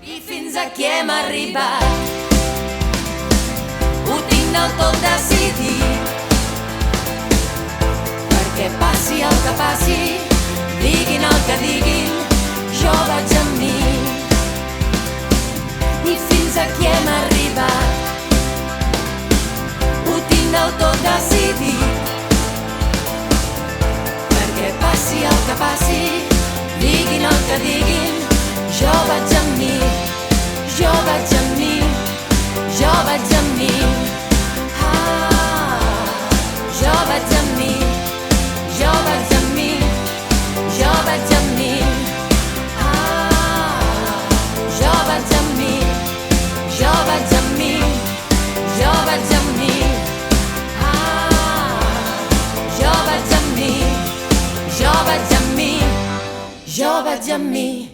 I fins aquí hem arribat, ho tinc del tot decidit, perquè passi el que passi, diguin el que diguin, jo vaig amb mi. I fins aquí hem arribat, ho tinc del tot decidit, perquè passi el que passi, diguin el que diguin, jo vaig amb mi, jo vaig amb mi, jo vaig amb mi. Jo vaig amb mi, jo vaig amb mi, jo vaig amb mi. Jo vaig amb mi, jo vaig amb mi, jo vaig amb mi. Jo vaig amb mi, jo vaig amb mi, jo vaig amb mi.